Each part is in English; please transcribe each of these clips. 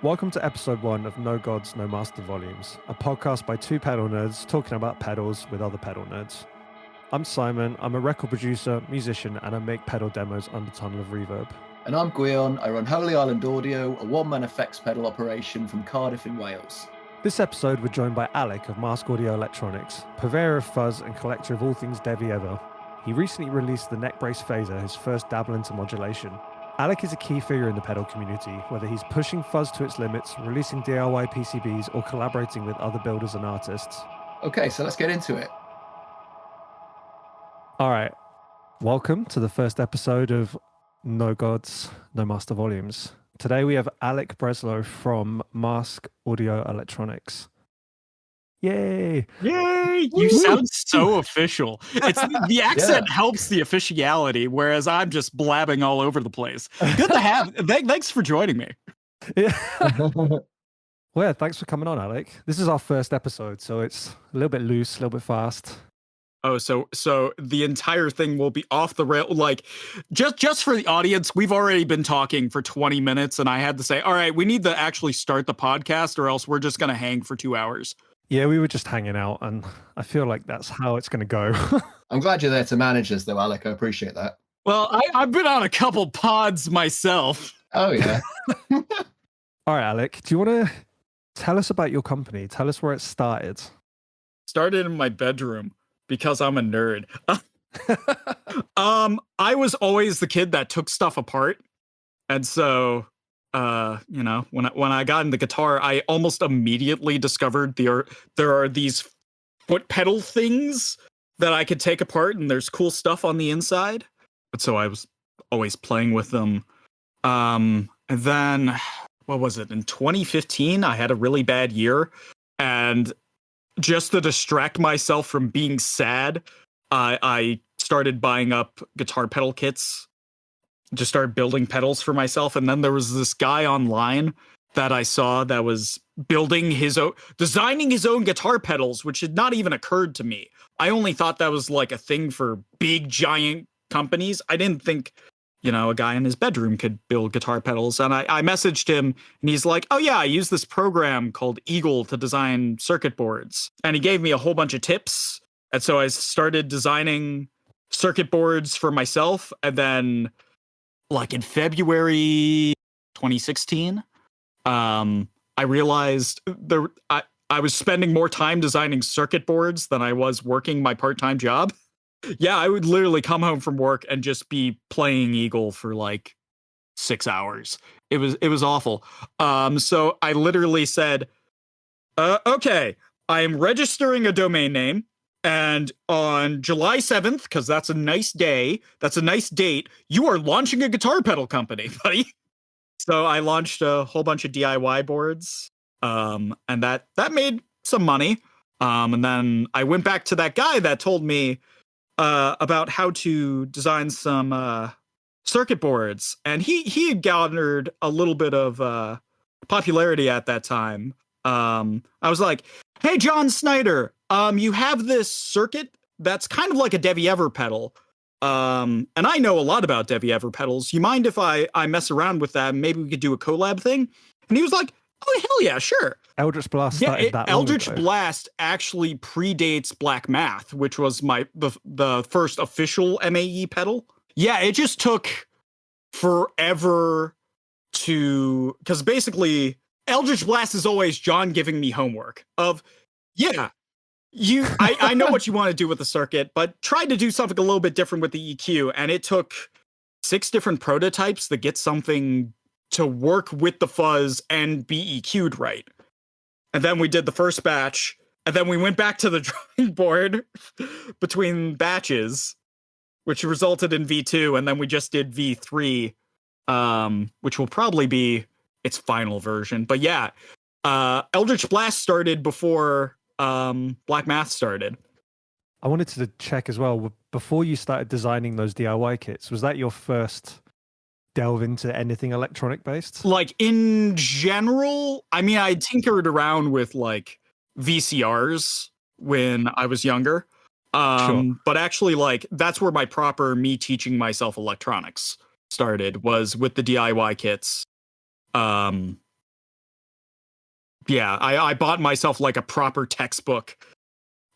Welcome to episode 1 of No Gods, No Master Volumes, a podcast by two pedal nerds talking about pedals with other pedal nerds. I'm Simon, I'm a record producer, musician, and I make pedal demos under Tunnel of Reverb. And I'm Gwion, I run Holy Island Audio, a one-man effects pedal operation from Cardiff in Wales. This episode we're joined by Alec of Mask Audio Electronics, purveyor of fuzz and collector of all things Devi ever. He recently released the Neck Brace Phaser, his first dabble into modulation. Alec is a key figure in the pedal community, whether he's pushing fuzz to its limits, releasing DIY PCBs, or collaborating with other builders and artists. Okay, so let's get into it. All right, welcome to the first episode of No Gods, No Master Volumes. Today we have Alec Breslow from Mask Audio Electronics. Yay! Yay! You sound so official. It's the accent helps the officiality, whereas I'm just blabbing all over the place. Good to have. Thanks for joining me. Yeah. Well, yeah, thanks for coming on, Alec. This is our first episode, so it's a little bit loose, a little bit fast. Oh, so the entire thing will be off the rail. Like, just for the audience, we've already been talking for 20 minutes, and I had to say, all right, we need to actually start the podcast, or else we're just gonna hang for 2 hours. Yeah, we were just hanging out, and I feel like that's how it's going to go. I'm glad you're there to manage us, though, Alec. I appreciate that. Well, I've been on a couple pods myself. Oh, yeah. All right, Alec, do you want to tell us about your company? Tell us where it started. Started in my bedroom because I'm a nerd. I was always the kid that took stuff apart, and so when I got into guitar, I almost immediately discovered there are these foot pedal things that I could take apart, and there's cool stuff on the inside. But so I was always playing with them. And then what was it? In 2015, I had a really bad year, and just to distract myself from being sad, I started buying up guitar pedal kits. Just started building pedals for myself, and then there was this guy online that I saw that was designing his own guitar pedals, which had not even occurred to me. I only thought that was like a thing for big giant companies. I didn't think, a guy in his bedroom could build guitar pedals. And I messaged him, and he's like, "Oh yeah, I use this program called Eagle to design circuit boards." And he gave me a whole bunch of tips, and so I started designing circuit boards for myself, and then, like in February 2016, I realized I was spending more time designing circuit boards than I was working my part-time job. Yeah, I would literally come home from work and just be playing Eagle for like 6 hours. It was awful. So I literally said, okay, I am registering a domain name. And on July 7th, because that's a nice day, that's a nice date, you are launching a guitar pedal company, buddy. So I launched a whole bunch of DIY boards, and that made some money. And then I went back to that guy that told me about how to design some circuit boards. And he had garnered a little bit of popularity at that time. I was like, "Hey, John Snyder, you have this circuit that's kind of like a Devi Ever pedal. And I know a lot about Devi Ever pedals. You mind if I mess around with that? Maybe we could do a collab thing?" And he was like, "Oh, hell yeah, sure." Eldritch Blast started that long Eldritch ago. Blast actually predates Black Math, which was the first official MAE pedal. Yeah, it just took forever because basically Eldritch Blast is always John giving me homework of, yeah, I know what you want to do with the circuit, but try to do something a little bit different with the EQ. And it took 6 different prototypes to get something to work with the fuzz and be EQ'd right. And then we did the first batch, and then we went back to the drawing board between batches, which resulted in V2, and then we just did V3, which will probably be its final version. But yeah, Eldritch Blast started before Black Math started. I wanted to check as well, before you started designing those DIY kits, was that your first delve into anything electronic based? Like in general, I mean, I tinkered around with like VCRs when I was younger. Sure. But actually, like, that's where my proper me teaching myself electronics started, was with the DIY kits. Yeah, I bought myself like a proper textbook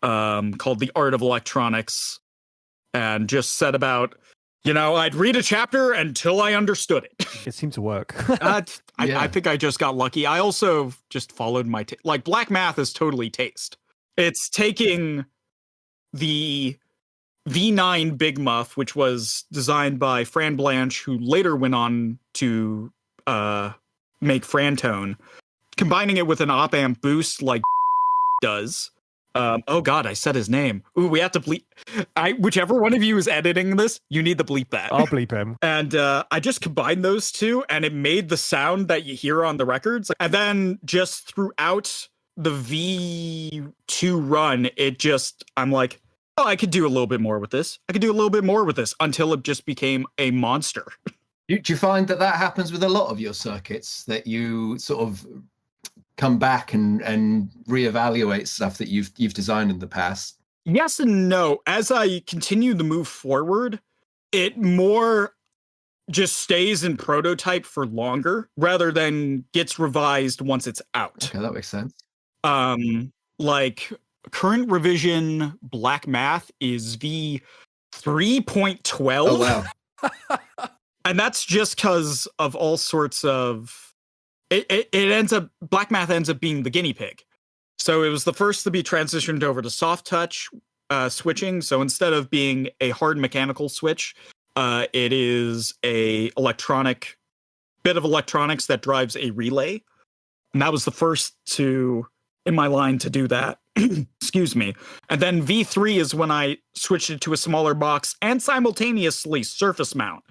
called The Art of Electronics and just set about, I'd read a chapter until I understood it. It seemed to work. I think I just got lucky. I also just followed my like black math is totally taste. It's taking the V9 Big Muff, which was designed by Fran Blanche, who later went on to make Frantone, combining it with an op-amp boost like does. Oh God, I said his name. Ooh, we have to bleep. Whichever one of you is editing this, you need to bleep that. I'll bleep him. And I just combined those two, and it made the sound that you hear on the records. And then just throughout the V2 run, I'm like, oh, I could do a little bit more with this. I could do a little bit more with this until it just became a monster. Do you find that happens with a lot of your circuits, that you sort of come back and reevaluate stuff that you've designed in the past? Yes and no. As I continue to move forward, it more just stays in prototype for longer rather than gets revised once it's out. Okay, that makes sense. Like current revision Black Math is V 3.12. Oh wow. And that's just because of all sorts of it ends up Black Math ends up being the guinea pig. So it was the first to be transitioned over to soft touch switching. So instead of being a hard mechanical switch, it is a bit of electronics that drives a relay. And that was the first in my line to do that. Excuse me. And then V3 is when I switched it to a smaller box and simultaneously surface mount.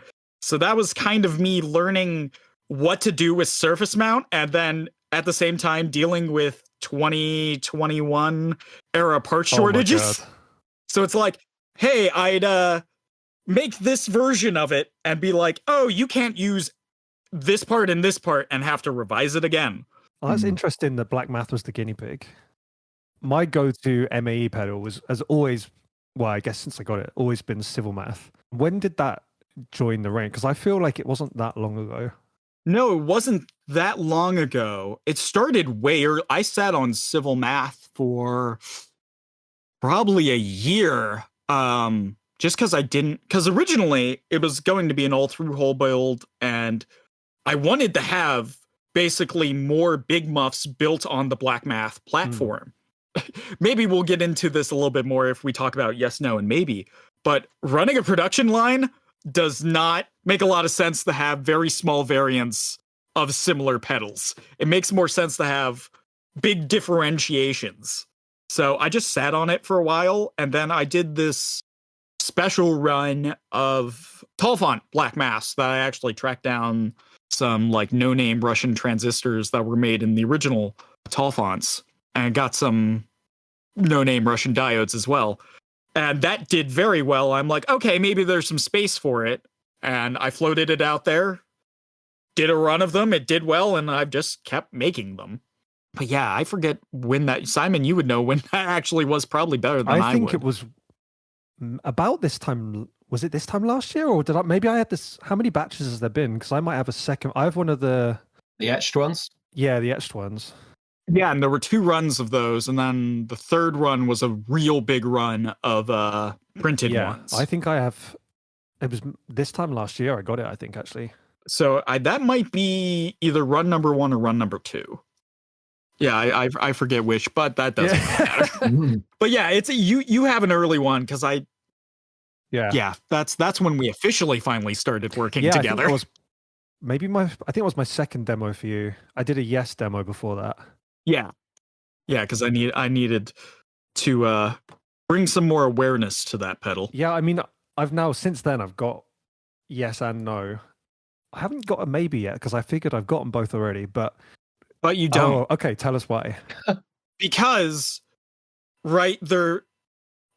So that was kind of me learning what to do with surface mount, and then at the same time dealing with 2021 era part shortages. So it's like, hey, I'd make this version of it and be like, oh, you can't use this part and this part, and have to revise it again. Well, that's interesting that Black Math was the guinea pig. My go-to MAE pedal has always, well, I guess since I got it, always been Civil Math. When did that join the rank? Because I feel like it wasn't that long ago. No, it wasn't that long ago. It started way early. I sat on Civil Math for probably a year. Just because originally it was going to be an all-through hole build, and I wanted to have basically more big muffs built on the Black Math platform. Maybe we'll get into this a little bit more if we talk about yes, no, and maybe. But running a production line does not make a lot of sense to have very small variants of similar pedals. It makes more sense to have big differentiations. So I just sat on it for a while, and then I did this special run of tall font Black Mass that I actually tracked down some like no-name Russian transistors that were made in the original tall fonts, and got some no-name Russian diodes as well. And that did very well. I'm like, okay, maybe there's some space for it. And I floated it out there, did a run of them. It did well, and I've just kept making them. But yeah, I forget when that, Simon, you would know when that actually was probably better than I would. I think it was about this time. Was it this time last year? Or maybe I had this, how many batches has there been? Because I might have a second. I have one of the etched ones? Yeah, the etched ones. Yeah, and there were 2 runs of those, and then the third run was a real big run of printed ones. I think I have. It was this time last year I got it, I think, actually. So that might be either run number 1 or run number 2. Yeah, I forget which, but that doesn't matter. But yeah, it's you have an early one because that's when we officially finally started working together. I think it was my second demo for you. I did a Yes demo before that. Yeah, because I needed to bring some more awareness to that pedal. Yeah, I mean, since then I've got Yes and No. I haven't got a maybe yet because I figured I've gotten both already, but you don't. Oh, okay, tell us why. Because they're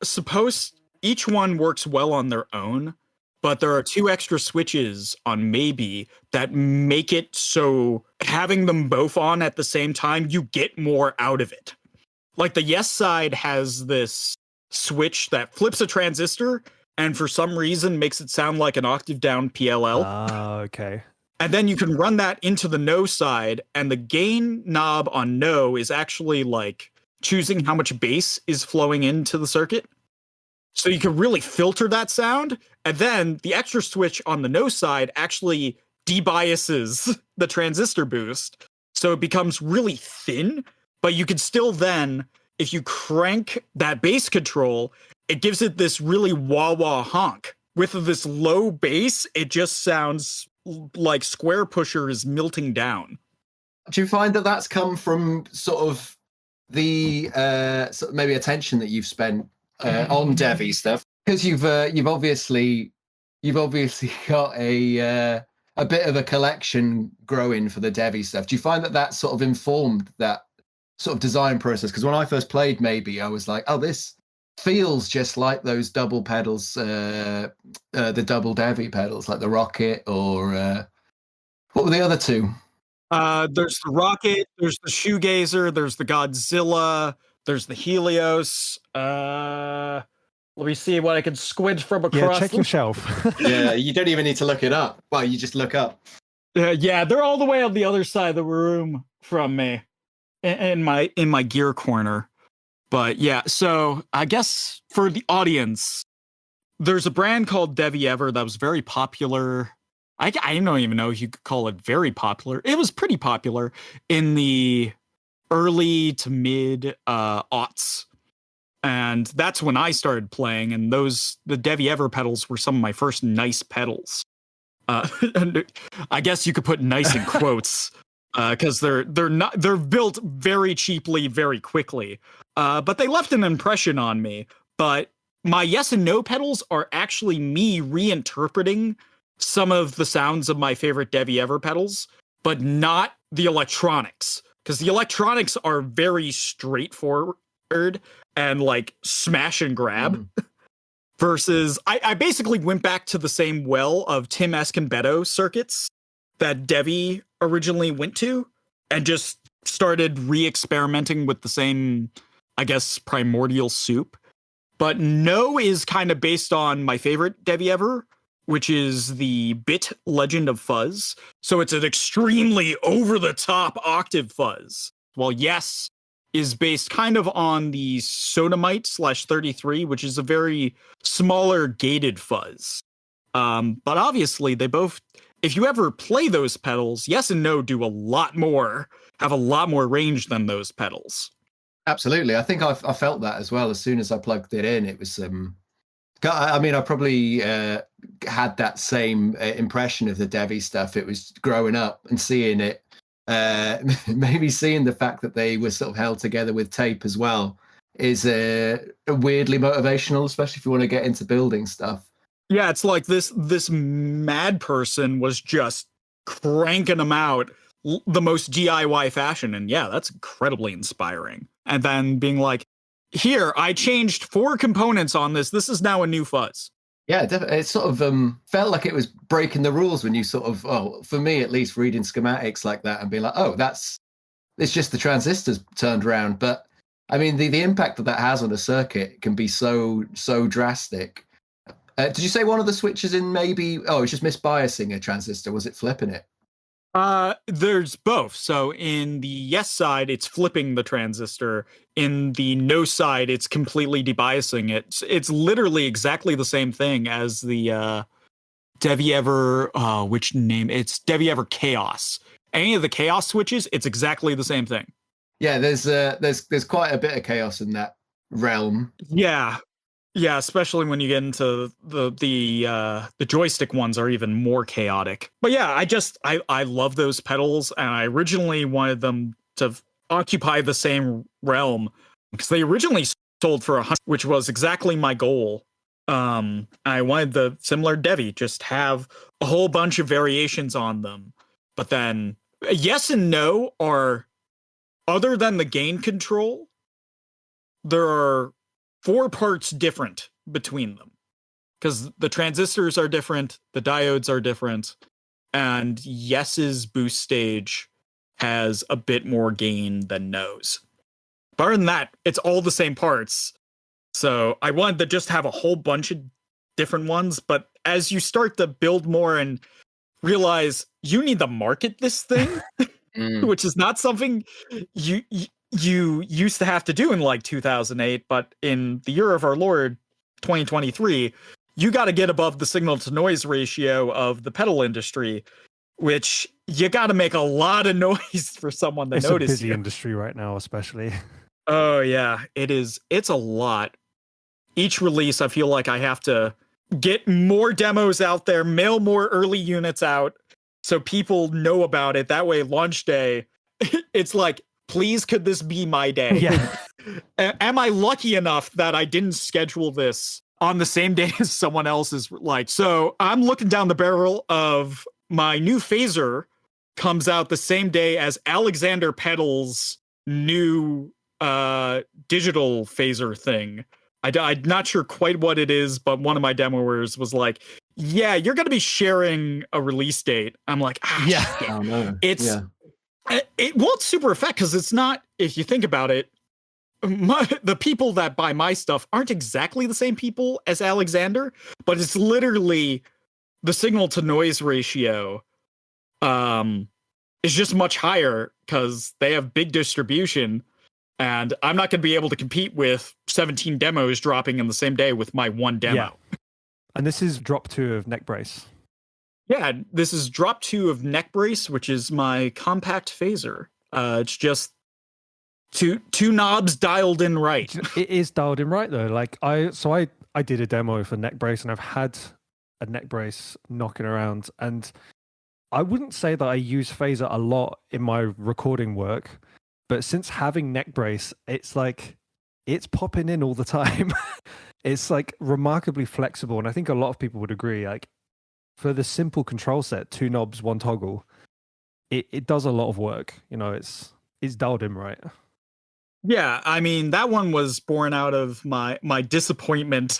supposed, each one works well on their own, but there are 2 extra switches on maybe that make it so having them both on at the same time, you get more out of it. Like the Yes side has this switch that flips a transistor and for some reason makes it sound like an octave down PLL. Ah, okay. And then you can run that into the no side, and the gain knob on no is actually like choosing how much bass is flowing into the circuit. So you can really filter that sound. And then the extra switch on the no side actually debiases the transistor boost. So it becomes really thin, but you can still then, if you crank that bass control, it gives it this really wah-wah honk. With this low bass, it just sounds like Square Pusher is melting down. Do you find that that's come from sort of the sort of maybe attention that you've spent on Devi stuff? Because you've obviously got a bit of a collection growing for the Devi stuff. Do you find that that sort of informed that sort of design process? Because when I first played, maybe I was like, oh, this feels just like those double pedals, the double Devi pedals, like the Rocket or what were the other two? There's the Rocket, there's the Shoegazer, there's the Godzilla, there's the Helios. Let me see what I can squint from across. Yeah, check your shelf. Yeah, you don't even need to look it up. Well, you just look up. Yeah, they're all the way on the other side of the room from me, in my gear corner. But yeah, so I guess for the audience, there's a brand called Devi Ever that was very popular. I don't even know if you could call it very popular. It was pretty popular in the early to mid aughts. And that's when I started playing. And the Devi Ever pedals were some of my first nice pedals. And I guess you could put nice in quotes. Because they're built very cheaply, very quickly. But they left an impression on me. But my yes and no pedals are actually me reinterpreting some of the sounds of my favorite Devi Ever pedals, but not the electronics. Because the electronics are very straightforward and like smash and grab. Versus I basically went back to the same well of Tim Escobedo circuits that Devi originally went to and just started re-experimenting with the same, I guess, primordial soup. But no is kind of based on my favorite Devi Ever, which is the Bit Legend of Fuzz. So it's an extremely over-the-top octave fuzz. While yes is based kind of on the Sodomite /33, which is a very smaller gated fuzz. But obviously they both, if you ever play those pedals, yes and no do a lot more, have a lot more range than those pedals. Absolutely. I think I felt that as well. As soon as I plugged it in, it was, I mean, I probably had that same impression of the Devi stuff. It was growing up and seeing it, maybe seeing the fact that they were sort of held together with tape as well is weirdly motivational, especially if you want to get into building stuff. Yeah, it's like this mad person was just cranking them out the most DIY fashion. And yeah, that's incredibly inspiring. And then being like, here, I changed 4 components on this. This is now a new fuzz. Yeah, definitely. It sort of felt like it was breaking the rules when you sort of, for me at least, reading schematics like that and being like, oh, it's just the transistors turned around. But I mean, the impact that has on a circuit can be so drastic. Did you say one of the switches in maybe, it's just misbiasing a transistor? Was it flipping it? There's both. So in the yes side, it's flipping the transistor. In the no side, it's completely debiasing it. It's literally exactly the same thing as the Devi Ever, which name? It's Devi Ever Chaos. Any of the Chaos switches, it's exactly the same thing. Yeah, there's quite a bit of chaos in that realm. Yeah, especially when you get into the joystick ones are even more chaotic. But yeah, I love those pedals, and I originally wanted them to occupy the same realm because they originally sold for $100, which was exactly my goal. I wanted the similar Devi, just have a whole bunch of variations on them. But then yes and no are, other than the gain control, there are 4 parts different between them because the transistors are different, the diodes are different, and yes's boost stage has a bit more gain than no's. But other than that, it's all the same parts. So I wanted to just have a whole bunch of different ones, but as you start to build more and realize you need to market this thing, Mm. which is not something you used to have to do in like 2008, but in the year of our Lord 2023, you got to get above the signal to noise ratio of the pedal industry, which you got to make a lot of noise for someone to It's notice a busy you. industry right now, especially. Oh yeah, it is. It's a lot. Each release, I feel like I have to get more demos out there, mail more early units out so people know about it. That way, launch day, it's like, please, could this be my day? Yeah. Am I lucky enough that I didn't schedule this on the same day as someone else's? Like, so I'm looking down the barrel of my new phaser comes out the same day as Alexander Pedal's new digital phaser thing. I'm not sure quite what it is, but one of my demoers was like, yeah, you're going to be sharing a release date. I'm like, Yeah. shit. Oh no. It's Yeah. it won't super affect because it's not, if you think about it, the people that buy my stuff aren't exactly the same people as Alexander, but it's literally the signal to noise ratio is just much higher because they have big distribution. And I'm not going to be able to compete with 17 demos dropping in the same day with my one demo. Yeah. And this is drop 2 of Neck Brace. Yeah, this is drop 2 of Neck Brace, which is my compact phaser. It's just two knobs dialed in right. It is dialed in right though. Like I did a demo for Neck Brace, and I've had a Neck Brace knocking around, and I wouldn't say that I use phaser a lot in my recording work. But since having Neck Brace, it's like it's popping in all the time. It's like remarkably flexible, and I think a lot of people would agree. Like for the simple control set, 2 knobs, 1 toggle, it does a lot of work. You know, it's dialed in right. Yeah, I mean, that one was born out of my disappointment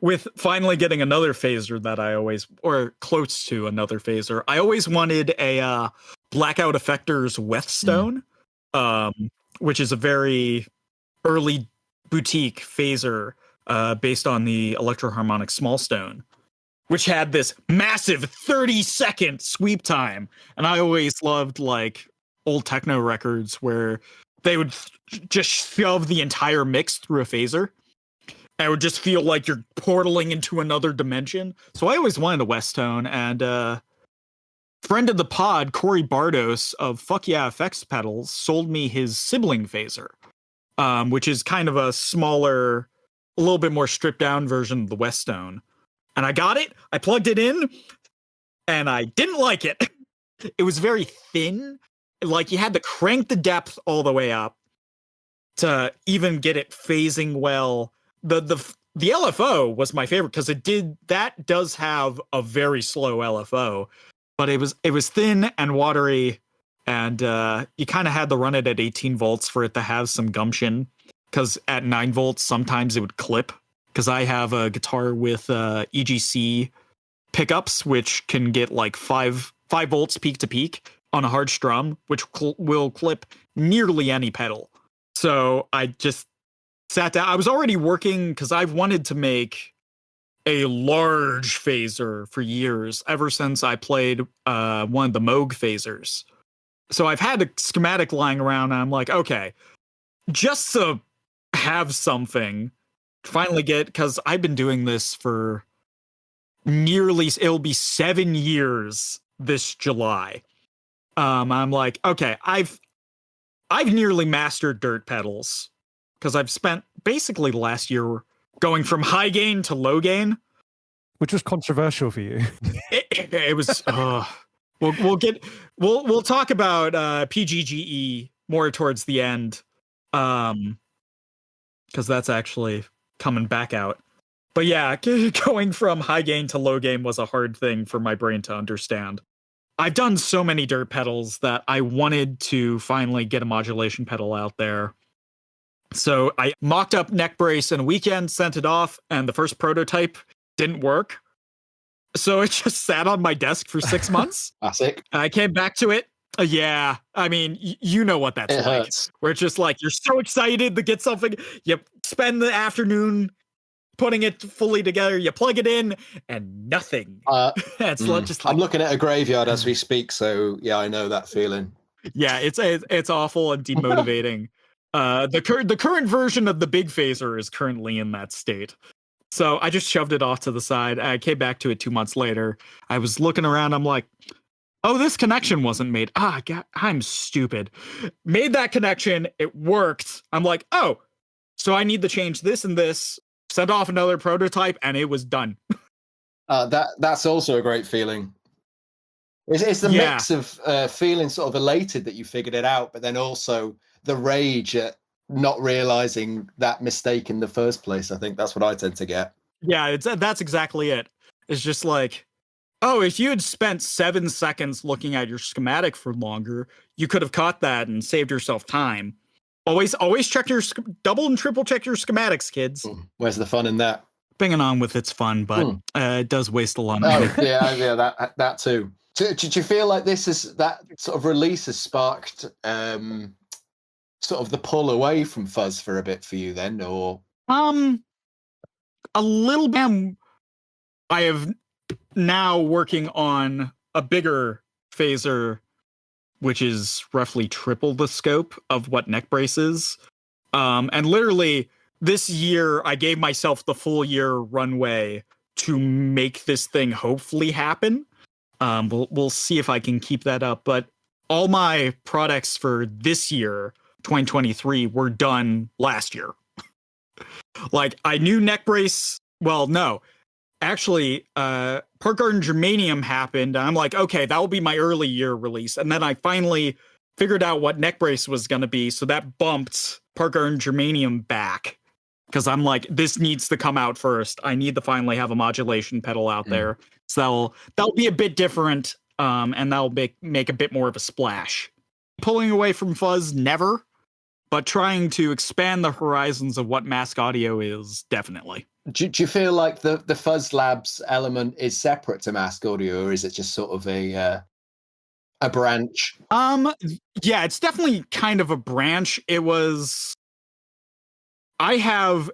with finally getting another phaser that I always, or close to another phaser. I always wanted a Blackout Effectors Whetstone. Which is a very early boutique phaser based on the Electro-Harmonic Smallstone, which had this massive 30-second sweep time. And I always loved like old techno records where they would just shove the entire mix through a phaser. And it would just feel like you're portaling into another dimension. So I always wanted a Westone, and friend of the pod, Corey Bardos of Fuck Yeah Effects Pedals, sold me his sibling phaser, which is kind of a smaller, a little bit more stripped down version of the Westone. And I got it, I plugged it in, and I didn't like it. It was very thin. Like you had to crank the depth all the way up to even get it phasing well. The LFO was my favorite because that does have a very slow LFO. But it was thin and watery, and you kind of had to run it at 18 volts for it to have some gumption. Because at 9 volts, sometimes it would clip. Because I have a guitar with EGC pickups, which can get like 5 volts peak to peak on a hard strum, which will clip nearly any pedal. So I just sat down. I was already working because I've wanted to make a large phaser for years, ever since I played one of the Moog phasers. So I've had a schematic lying around, and I'm like, okay, just to have something, finally get, because I've been doing this for it'll be 7 years this July. I'm like, okay, I've nearly mastered dirt pedals because I've spent basically the last year going from high gain to low gain, which was controversial for you. It was. We'll talk about PGGE more towards the end, because that's actually coming back out. But yeah, going from high gain to low gain was a hard thing for my brain to understand. I've done so many dirt pedals that I wanted to finally get a modulation pedal out there. So I mocked up Neck Brace in a weekend, sent it off, and the first prototype didn't work. So it just sat on my desk for 6 months. Classic. I came back to it. Yeah, I mean, you know what that's It like. hurts. Where it's just like, you're so excited to get something. You spend the afternoon putting it fully together. You plug it in, and nothing. It's just like, I'm looking at a graveyard as we speak, so yeah, I know that feeling. yeah, it's awful and demotivating. The current version of the big phaser is currently in that state. So I just shoved it off to the side. I came back to it 2 months later. I was looking around. I'm like, oh, this connection wasn't made. God, I'm stupid. Made that connection. It worked. I'm like, oh, so I need to change this and this. Sent off another prototype, and it was done. That's also a great feeling. It's the mix of feeling sort of elated that you figured it out, but then also the rage at not realizing that mistake in the first place. I think that's what I tend to get. Yeah, that's exactly it. It's just like, oh, if you had spent 7 seconds looking at your schematic for longer, you could have caught that and saved yourself time. Always check your double and triple check your schematics, kids. Where's the fun in that? Bringing on with its fun, but it does waste a lot of money. Oh, yeah, that too. Did you feel like that sort of release has sparked sort of the pull away from fuzz for a bit for you then, or a little bit? I have now working on a bigger phaser, which is roughly triple the scope of what neck brace is. And literally this year I gave myself the full year runway to make this thing hopefully happen. We'll see if I can keep that up, but all my products for this year, 2023, were done last year. Like, I knew neck brace. Well, no, actually, Park Garden Germanium happened. And I'm like, okay, that will be my early year release. And then I finally figured out what neck brace was going to be. So that bumped Park Garden Germanium back. Because I'm like, this needs to come out first. I need to finally have a modulation pedal out there. So that'll be a bit different. And that'll make a bit more of a splash. Pulling away from fuzz, never. But trying to expand the horizons of what mask audio is, definitely. Do you feel like the Fuzz Labs element is separate to mask audio, or is it just sort of a branch? Yeah, it's definitely kind of a branch. I have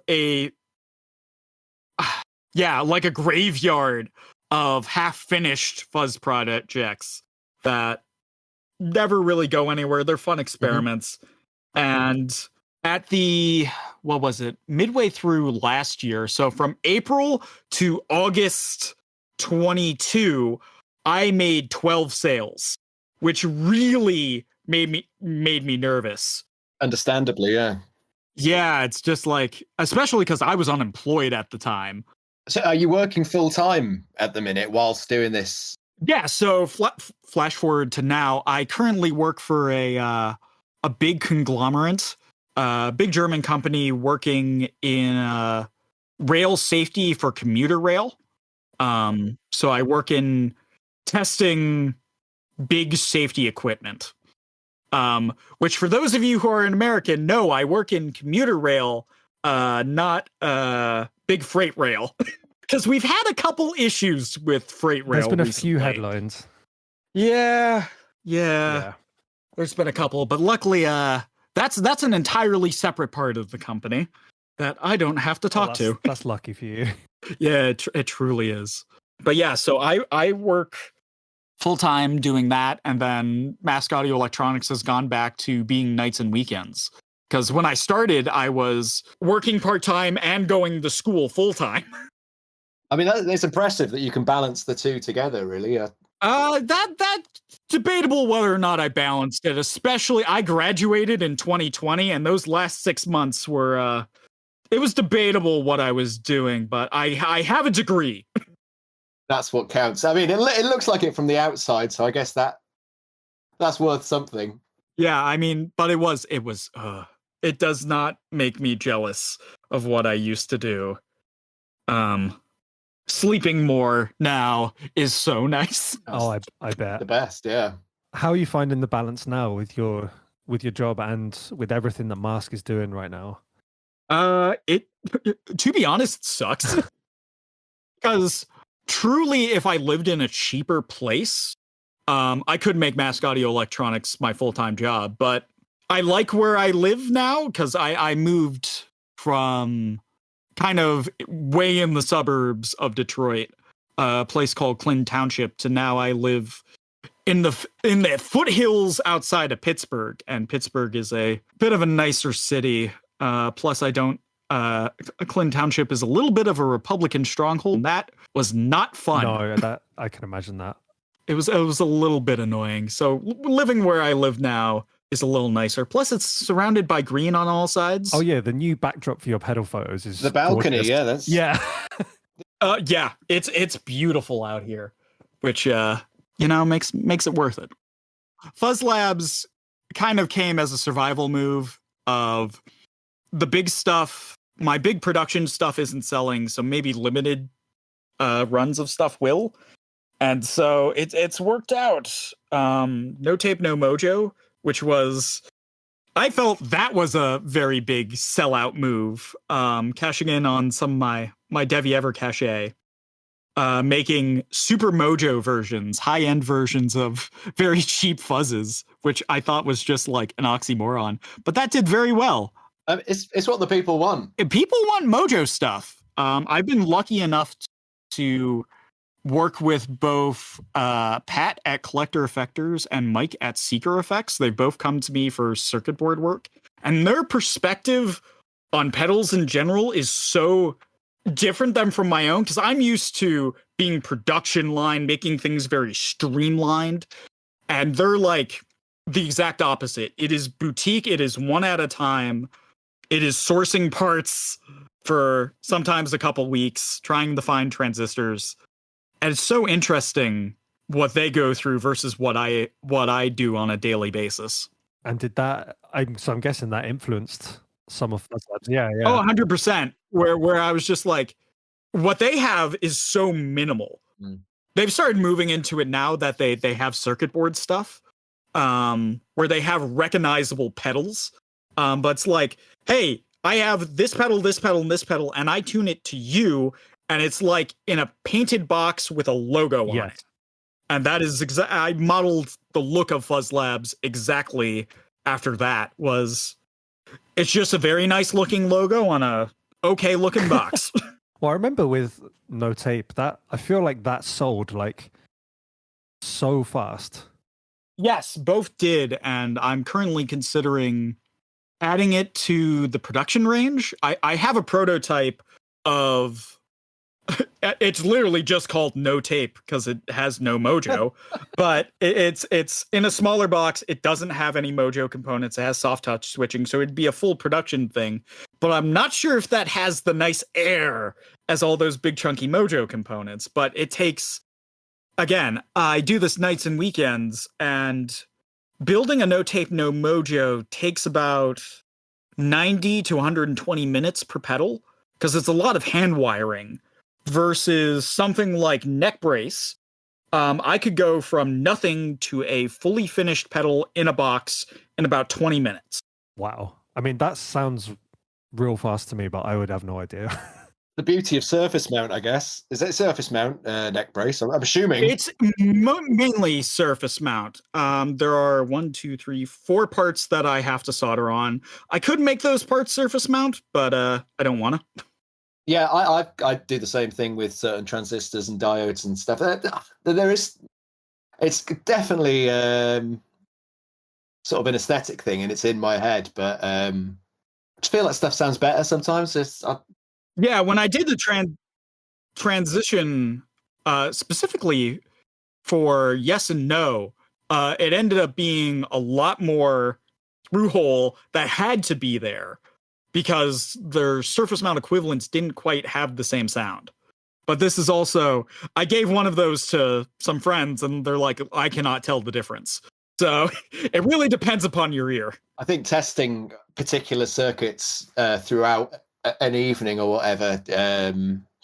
like a graveyard of half-finished fuzz projects that never really go anywhere. They're fun experiments. And at midway through last year, so from April to August 22, I made 12 sales, which really made me nervous. Understandably, yeah. Yeah, it's just like, especially because I was unemployed at the time. So are you working full time at the minute whilst doing this? Yeah, so flash forward to now, I currently work for a big conglomerate, big German company working in rail safety for commuter rail. So I work in testing big safety equipment. Which for those of you who are in America know, I work in commuter rail, not big freight rail. Because we've had a couple issues with freight rail. There's been recently. a few headlines. Yeah. There's been a couple, but luckily, that's an entirely separate part of the company that I don't have to talk to. That's lucky for you. Yeah, it truly is. But yeah, so I work full time doing that, and then Mask Audio Electronics has gone back to being nights and weekends. Because when I started, I was working part time and going to school full time. I mean, it's impressive that you can balance the two together, really. That's debatable whether or not I balanced it. Especially, I graduated in 2020, and those last 6 months were, it was debatable what I was doing, but I have a degree. That's what counts. I mean, it looks like it from the outside, so I guess that's worth something. Yeah, I mean, but it does not make me jealous of what I used to do. Sleeping more now is so nice. Oh, I bet. The best, yeah. How are you finding the balance now with your job and with everything that Mask is doing right now? It to be honest, sucks. Because truly, if I lived in a cheaper place, I could make Mask Audio Electronics my full-time job. But I like where I live now because I moved from kind of way in the suburbs of Detroit, a place called Clinton Township, to now I live in the foothills outside of Pittsburgh, and Pittsburgh is a bit of a nicer city. Plus, Clinton Township is a little bit of a Republican stronghold. And that was not fun. No, that I can imagine that. It was a little bit annoying. So living where I live now is a little nicer. Plus, it's surrounded by green on all sides. Oh yeah, the new backdrop for your pedal photos is The balcony. gorgeous. Yeah, that's Yeah, it's beautiful out here, which makes it worth it. Fuzz Labs kind of came as a survival move of the big stuff. My big production stuff isn't selling, so maybe limited runs of stuff will. And so it's worked out. No Tape, No Mojo, which was, I felt that was a very big sellout move. Cashing in on some of my Devi Ever cachet. Making super mojo versions, high-end versions of very cheap fuzzes, which I thought was just like an oxymoron. But that did very well. it's what the people want. People want mojo stuff. I've been lucky enough to work with both Pat at Collector Effectors and Mike at Seeker Effects. They've both come to me for circuit board work. And their perspective on pedals in general is so different than from my own, because I'm used to being production line, making things very streamlined. And they're like the exact opposite. It is boutique. It is one at a time. It is sourcing parts for sometimes a couple weeks, trying to find transistors. And it's so interesting what they go through versus what I do on a daily basis. And did that? I'm guessing that influenced some of Fuzz Labs. Yeah. Oh, 100%. Where I was just like, what they have is so minimal. They've started moving into it now that they have circuit board stuff, where they have recognizable pedals. But it's like, hey, I have this pedal, this pedal, and this pedal, and I tune it to you. And it's like in a painted box with a logo on it. And that is I modeled the look of Fuzz Labs exactly after that. It's just a very nice looking logo on a okay looking box. Well, I remember with No Tape that I feel like that sold like so fast. Yes, both did. And I'm currently considering adding it to the production range. I have a prototype of... It's literally just called No Tape because it has no mojo, but it's in a smaller box. It doesn't have any mojo components. It has soft touch switching, so it'd be a full production thing. But I'm not sure if that has the nice air as all those big chunky mojo components. But it takes, again, I do this nights and weekends, and building a No Tape, No Mojo takes about 90 to 120 minutes per pedal because it's a lot of hand wiring. Versus something like Neck Brace, I could go from nothing to a fully finished pedal in a box in about 20 minutes. Wow. I mean, that sounds real fast to me, but I would have no idea. The beauty of surface mount, I guess. Is it surface mount neck brace? I'm assuming. It's mainly surface mount. There are 4 parts that I have to solder on. I could make those parts surface mount, but I don't want to. Yeah, I do the same thing with certain transistors and diodes and stuff. It's definitely sort of an aesthetic thing, and it's in my head. But I just feel like stuff sounds better sometimes. Yeah, when I did the transition specifically for Yes and No, it ended up being a lot more through hole that had to be there, because their surface mount equivalents didn't quite have the same sound. But this is also, I gave one of those to some friends and they're like, I cannot tell the difference. So it really depends upon your ear. I think testing particular circuits throughout an evening or whatever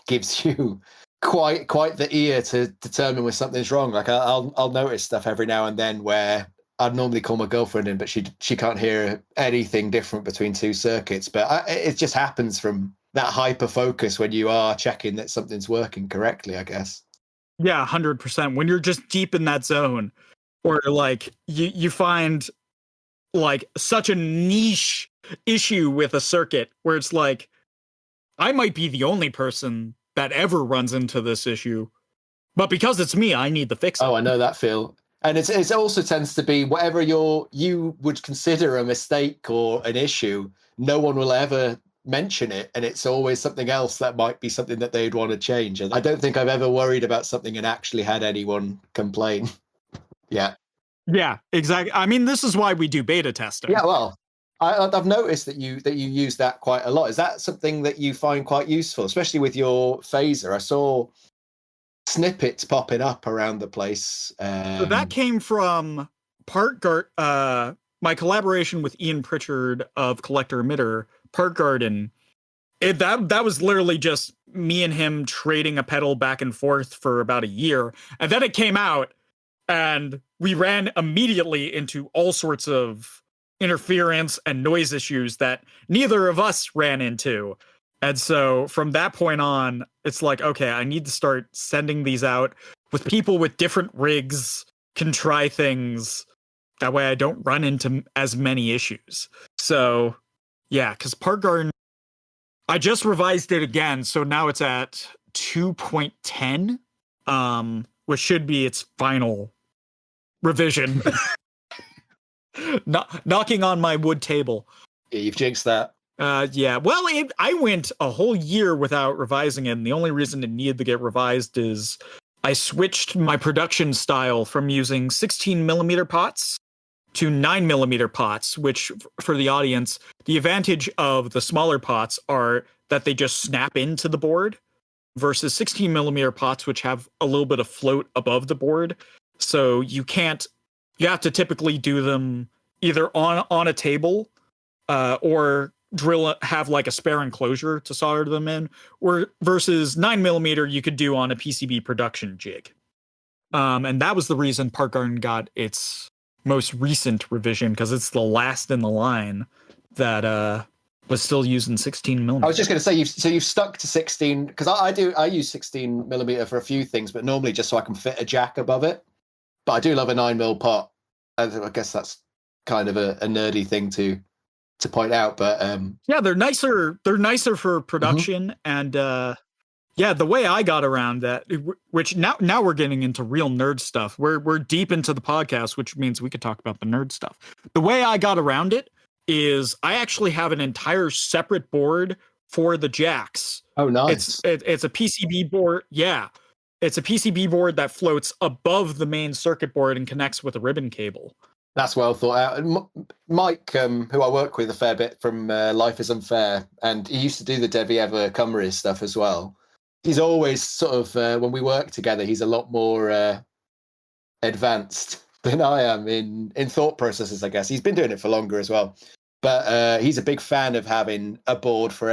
gives you quite the ear to determine when something's wrong. Like I'll notice stuff every now and then where I'd normally call my girlfriend in, but she can't hear anything different between two circuits. But it just happens from that hyper focus when you are checking that something's working correctly, I guess. Yeah, 100%. When you're just deep in that zone, or like you find like such a niche issue with a circuit where it's like, I might be the only person that ever runs into this issue, but because it's me, I need to fix it. Oh, I know that feel. And it also tends to be whatever you would consider a mistake or an issue, no one will ever mention it, and it's always something else that might be something that they'd want to change. And I don't think I've ever worried about something and actually had anyone complain. Yeah. Yeah, exactly. I mean, this is why we do beta testing. Yeah, well, I've noticed that you use that quite a lot. Is that something that you find quite useful, especially with your phaser? I saw snippets popping up around the place. So that came from my collaboration with Ian Pritchard of Collector Emitter, Park Garden. That was literally just me and him trading a pedal back and forth for about a year. And then it came out and we ran immediately into all sorts of interference and noise issues that neither of us ran into. And so from that point on, it's like, okay, I need to start sending these out with people with different rigs, can try things. That way I don't run into as many issues. So yeah, because Park Garden, I just revised it again. So now it's at 2.10, which should be its final revision. Knocking on my wood table. Yeah, you've jinxed that. Yeah. Well, I went a whole year without revising it, and the only reason it needed to get revised is I switched my production style from using 16mm pots to 9mm pots, which, for the audience, the advantage of the smaller pots are that they just snap into the board versus 16mm pots, which have a little bit of float above the board. So you have to typically do them either on a table or have like a spare enclosure to solder them in, or versus 9mm you could do on a PCB production jig. And that was the reason Park Garden got its most recent revision, because it's the last in the line that was still using 16mm. I was just going to say, you've stuck to 16, because I use 16mm for a few things, but normally just so I can fit a jack above it. But I do love a 9mm pot. I guess that's kind of a nerdy thing to point out, but yeah, they're nicer for production. And yeah, the way I got around that, which now we're getting into real nerd stuff. We're deep into the podcast, which means we could talk about the nerd stuff. The way I got around it is I actually have an entire separate board for the jacks. Oh, nice. It's a PCB board. Yeah, it's a PCB board that floats above the main circuit board and connects with a ribbon cable. That's well thought out. And Mike, who I work with a fair bit from Life is Unfair, and he used to do the Devi Ever Cumries stuff as well. He's always sort of, when we work together, he's a lot more advanced than I am in thought processes, I guess. He's been doing it for longer as well. But he's a big fan of having a board for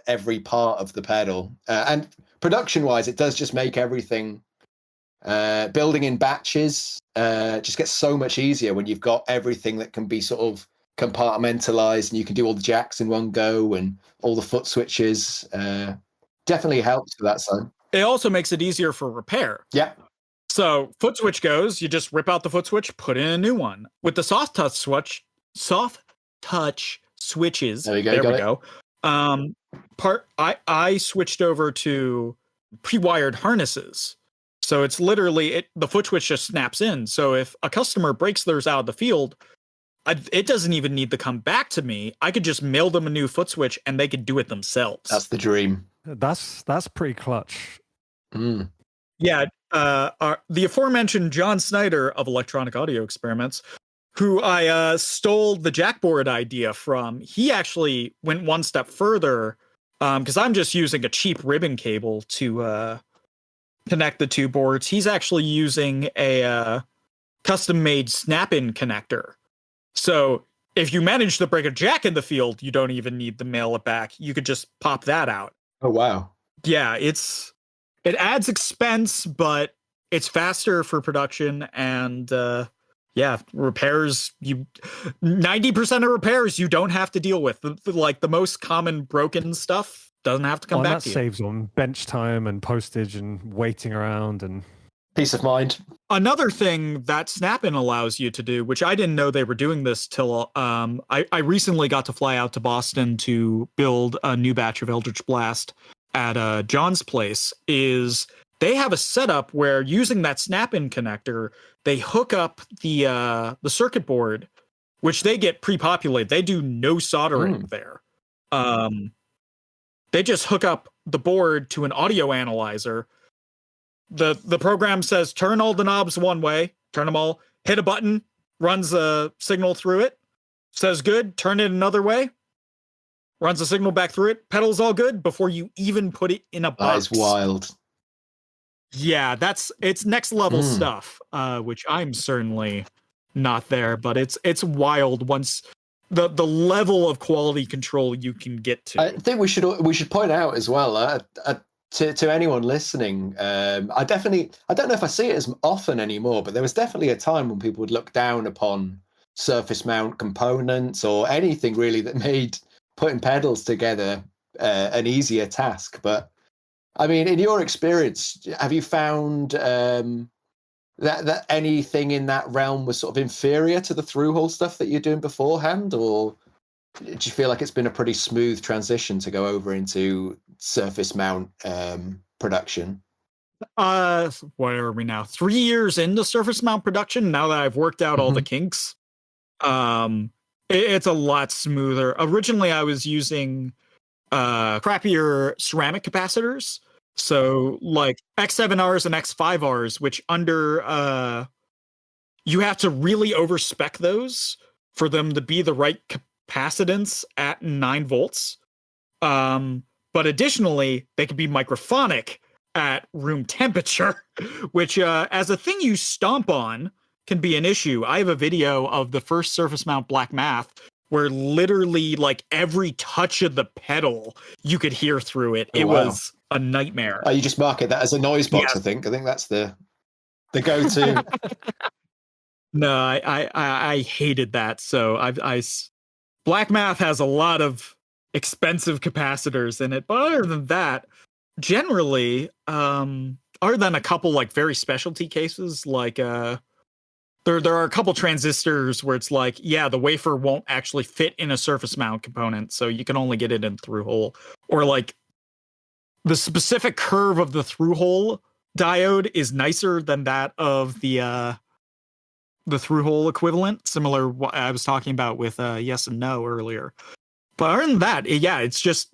every part of the pedal. And production-wise, it does just make everything... building in batches just gets so much easier when you've got everything that can be sort of compartmentalized, and you can do all the jacks in one go and all the foot switches. Definitely helps for that side. It also makes it easier for repair. Yeah. So foot switch goes, you just rip out the foot switch, put in a new one. With the soft touch switches. There we go. I switched over to pre-wired harnesses. So it's literally, the foot switch just snaps in. So if a customer breaks theirs out of the field, it doesn't even need to come back to me. I could just mail them a new foot switch and they could do it themselves. That's the dream. That's pretty clutch. Mm. Yeah. The aforementioned John Snyder of Electronic Audio Experiments, who I stole the jackboard idea from, he actually went one step further, because I'm just using a cheap ribbon cable to... connect the two boards. He's actually using a custom-made snap-in connector. So if you manage to break a jack in the field, you don't even need to mail it back. You could just pop that out. Oh, wow. Yeah, it adds expense, but it's faster for production, and yeah, repairs, 90% of repairs you don't have to deal with. Like the most common broken stuff doesn't have to come back to you. That saves on bench time and postage and waiting around. And Peace of mind. Another thing that Snap-in allows you to do, which I didn't know they were doing this till I recently got to fly out to Boston to build a new batch of Eldritch Blast at John's place, is they have a setup where using that Snap-in connector, they hook up the circuit board, which they get pre-populated. They do no soldering there. They just hook up the board to an audio analyzer. The program says turn all the knobs one way, turn them all, hit a button, runs a signal through it, says good, turn it another way, runs a signal back through it, pedals all good before you even put it in a box. That is wild. Yeah, it's next level stuff, which I'm certainly not there, but it's wild once the level of quality control you can get to. I think we should point out as well to anyone listening. I don't know if I see it as often anymore, but there was definitely a time when people would look down upon surface mount components or anything really that made putting pedals together an easier task. But I mean, in your experience, have you found that anything in that realm was sort of inferior to the through-hole stuff that you're doing beforehand, or do you feel like it's been a pretty smooth transition to go over into surface mount production? What are we now? 3 years into surface mount production, now that I've worked out all the kinks. It's a lot smoother. Originally, I was using crappier ceramic capacitors. So like X7Rs and X5Rs, which you have to really overspec those for them to be the right capacitance at 9 volts. But additionally, they can be microphonic at room temperature, which as a thing you stomp on can be an issue. I have a video of the first surface mount Black Math where literally like every touch of the pedal you could hear through it. It was a nightmare. You just market that as a noise box. Yeah. I think that's the go-to. No, I hated that. So Black Math has a lot of expensive capacitors in it, but other than that, generally, other than a couple like very specialty cases, like there are a couple transistors where it's like, yeah, the wafer won't actually fit in a surface mount component, so you can only get it in through hole, or like the specific curve of the through hole diode is nicer than that of the through hole equivalent, similar what I was talking about with yes and no earlier. But other than that, yeah, it's just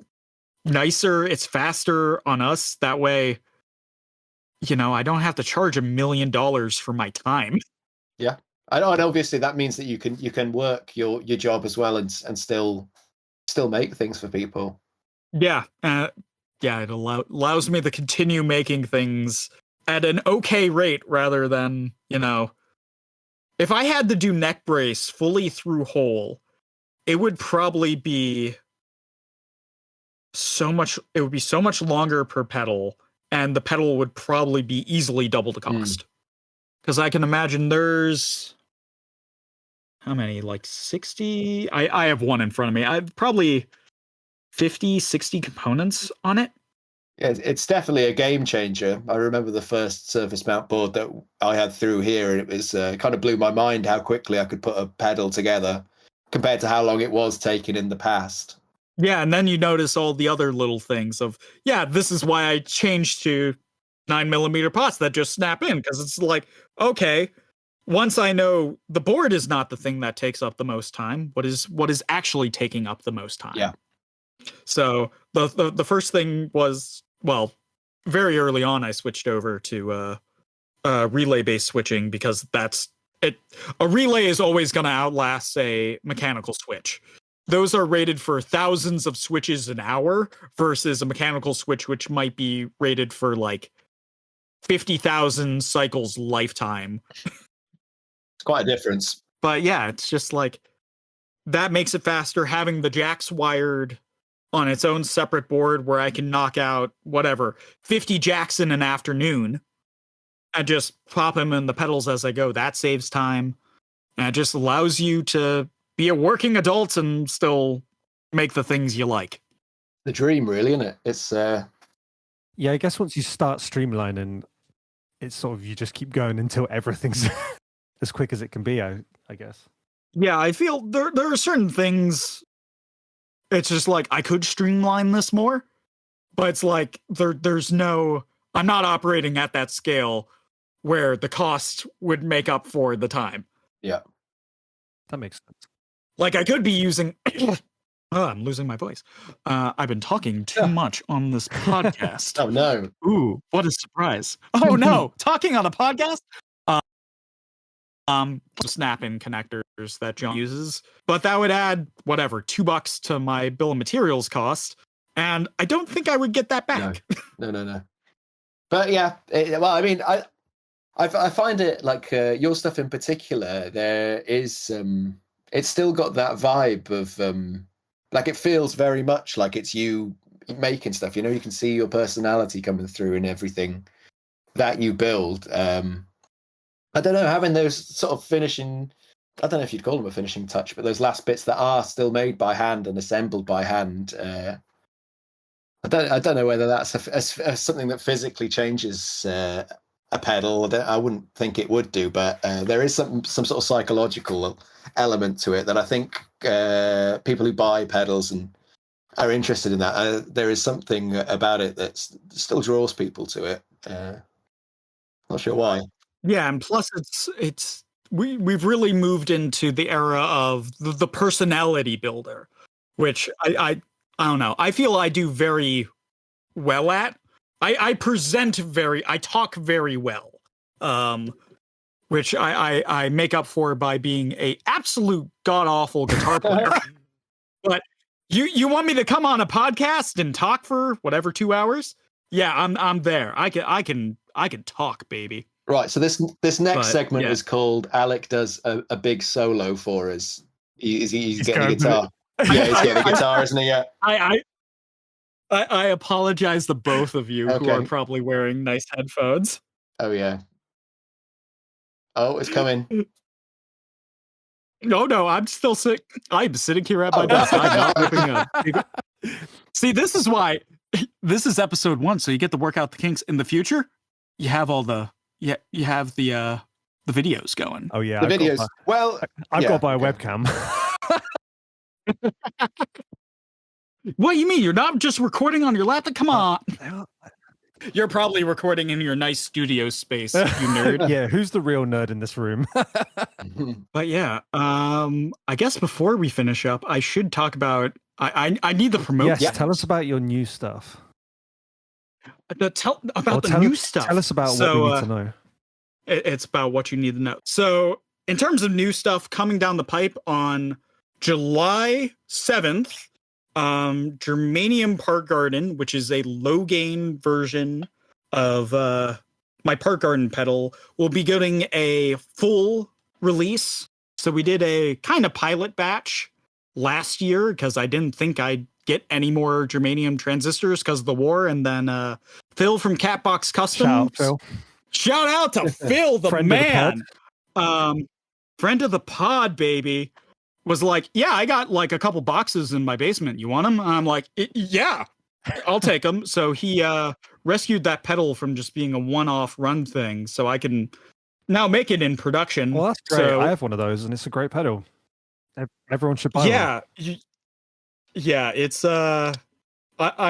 nicer, it's faster on us. That way, you know, I don't have to charge $1 million for my time. Yeah. And obviously that means that you can work your job as well and still make things for people. Yeah. It allows me to continue making things at an okay rate rather than, you know, if I had to do neck brace fully through hole, it would probably be so much longer per pedal, and the pedal would probably be easily double the cost. Because I can imagine there's how many, like 60? I have one in front of me. I've probably 50, 60 components on it. Yeah, it's definitely a game changer. I remember the first surface mount board that I had through here, and it was kind of blew my mind how quickly I could put a pedal together compared to how long it was taking in the past. Yeah, and then you notice all the other little things of, yeah, this is why I changed to 9mm pots that just snap in, because it's like, okay, once I know the board is not the thing that takes up the most time, what is actually taking up the most time? Yeah. So the first thing was, well, very early on, I switched over to relay-based switching, because that's it. A relay is always going to outlast a mechanical switch. Those are rated for thousands of switches an hour versus a mechanical switch, which might be rated for like 50,000 cycles lifetime. It's quite a difference. But yeah, it's just like that makes it faster. Having the jacks wired on its own separate board where I can knock out whatever 50 jacks in an afternoon and just pop them in the pedals as I go. That saves time, and it just allows you to be a working adult and still make the things you like. The dream, really, isn't it? It's yeah, I guess once you start streamlining, it's sort of you just keep going until everything's as quick as it can be. I guess. Yeah, I feel there are certain things. It's just like I could streamline this more, but it's like there's no. I'm not operating at that scale where the cost would make up for the time. Yeah, that makes sense. Like I could be using. Oh, I'm losing my voice. I've been talking too much on this podcast. Oh no! Ooh, what a surprise! Oh no, talking on a podcast. Snap-in connectors that John uses, but that would add whatever $2 to my bill of materials cost, and I don't think I would get that back. No. But yeah, well, I mean, I find it like your stuff in particular. There is, it's still got that vibe of like it feels very much like it's you making stuff. You know, you can see your personality coming through in everything that you build. I don't know, having those sort of finishing, I don't know if you'd call them a finishing touch, but those last bits that are still made by hand and assembled by hand. I don't know whether that's something that physically changes a pedal. I wouldn't think it would do, but there is some sort of psychological element to it that I think people who buy pedals and are interested in that, there is something about it that still draws people to it. Not sure why. Yeah, and plus we've really moved into the era of the personality builder, which I don't know. I feel I do very well at. I talk very well, which I make up for by being a absolute god awful guitar player. But you want me to come on a podcast and talk for whatever 2 hours? Yeah, I'm there. I can talk, baby. Right, so this next segment is called Alec does a big solo for us. He's getting the guitar. Yeah, he's getting the guitar, isn't he? Yeah. I apologize to both of you who are probably wearing nice headphones. Oh yeah. Oh, it's coming. No, I'm still sick. I'm sitting here at my desk. I'm not whipping up. See, this is why this is episode 1, so you get to work out the kinks. In the future, you have all the you have the videos going. Oh yeah, the videos. I've got to buy a webcam. What do you mean? You're not just recording on your laptop? Come on. You're probably recording in your nice studio space, you nerd. Yeah, who's the real nerd in this room? But yeah, I guess before we finish up, I should talk about. I need the promote. Yes, tell us about your new stuff. Tell new stuff. Tell us about what we need to know. It's about what you need to know. So, in terms of new stuff coming down the pipe on July 7th, Germanium Park Garden, which is a low gain version of my Park Garden pedal, will be getting a full release. So we did a kind of pilot batch last year because I didn't think I'd get any more germanium transistors because of the war. And then Phil from Catbox Customs. Shout out to Phil, the man. Friend of the pod, baby. Was like, yeah, I got like a couple boxes in my basement. You want them? And I'm like, yeah, I'll take them. So he rescued that pedal from just being a one-off run thing. So I can now make it in production. Well, that's great. So, I have one of those, and it's a great pedal. Everyone should buy one. Yeah, it's I'm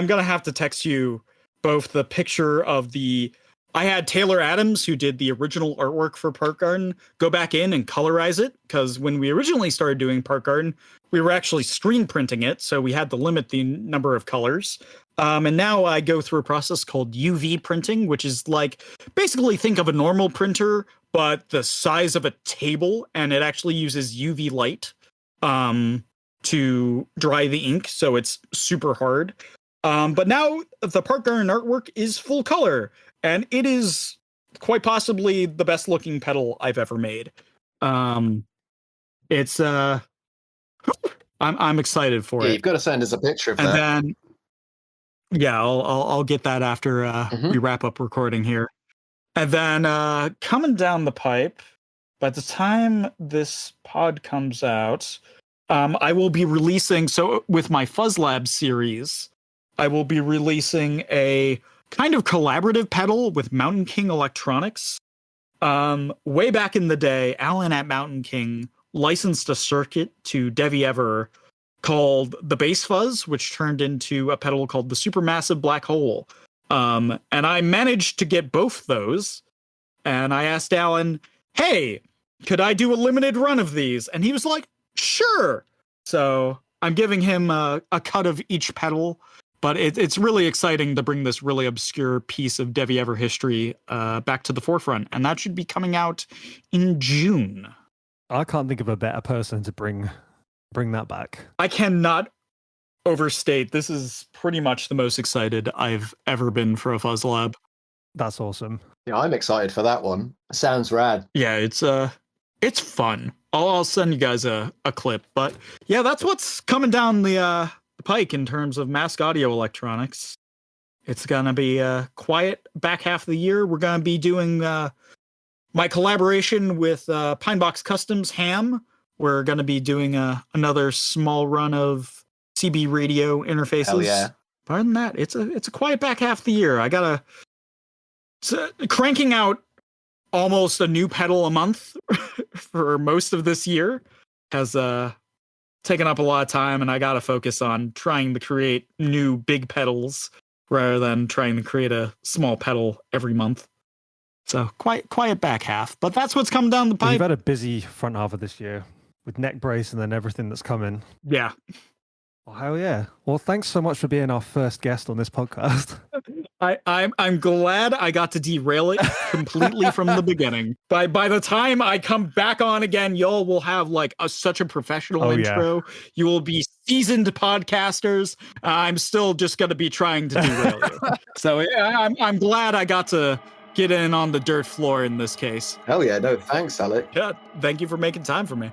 gonna have to text you both the picture of the. I had Taylor Adams, who did the original artwork for Park Garden, go back in and colorize it, because when we originally started doing Park Garden, we were actually screen printing it, so we had to limit the number of colors. And now I go through a process called UV printing, which is like, basically think of a normal printer, but the size of a table, and it actually uses UV light to dry the ink, so it's super hard. But now the Park Garden artwork is full color, and it is quite possibly the best looking pedal I've ever made. It's I'm excited for it. You've got to send us a picture of that. And then I'll get that after we wrap up recording here. And then coming down the pipe, by the time this pod comes out, I will be releasing, so with my Fuzz Lab series, I will be releasing a kind of collaborative pedal with Mountain King Electronics. Way back in the day, Alan at Mountain King licensed a circuit to Devi Ever called the Bass Fuzz, which turned into a pedal called the Supermassive Black Hole. And I managed to get both those. And I asked Alan, hey, could I do a limited run of these? And he was like, sure. So I'm giving him a cut of each pedal. But it's really exciting to bring this really obscure piece of Devi Ever history back to the forefront. And that should be coming out in June. I can't think of a better person to bring that back. I cannot overstate. This is pretty much the most excited I've ever been for a Fuzz Lab. That's awesome. Yeah, I'm excited for that one. Sounds rad. Yeah, it's fun. I'll send you guys a clip. But yeah, that's what's coming down the pike in terms of Mask Audio Electronics. It's gonna be a quiet back half of the year. We're gonna be doing my collaboration with Pinebox Customs Ham. We're gonna be doing another small run of CB radio interfaces. Hell yeah. Other than that, it's a quiet back half of the year. I gotta cranking out almost a new pedal a month for most of this year has taken up a lot of time, and I gotta focus on trying to create new big pedals rather than trying to create a small pedal every month. So quiet back half, but that's what's coming down the pipe. You've had a busy front half of this year with neck brace and then everything that's coming. Yeah. Oh, hell yeah. Well, thanks so much for being our first guest on this podcast. I'm glad I got to derail it completely from the beginning. By the time I come back on again, y'all will have like such a professional intro. Yeah. You will be seasoned podcasters. I'm still just going to be trying to derail you. So yeah, I'm glad I got to get in on the dirt floor in this case. Hell yeah. No, thanks, Alec. Yeah. Thank you for making time for me.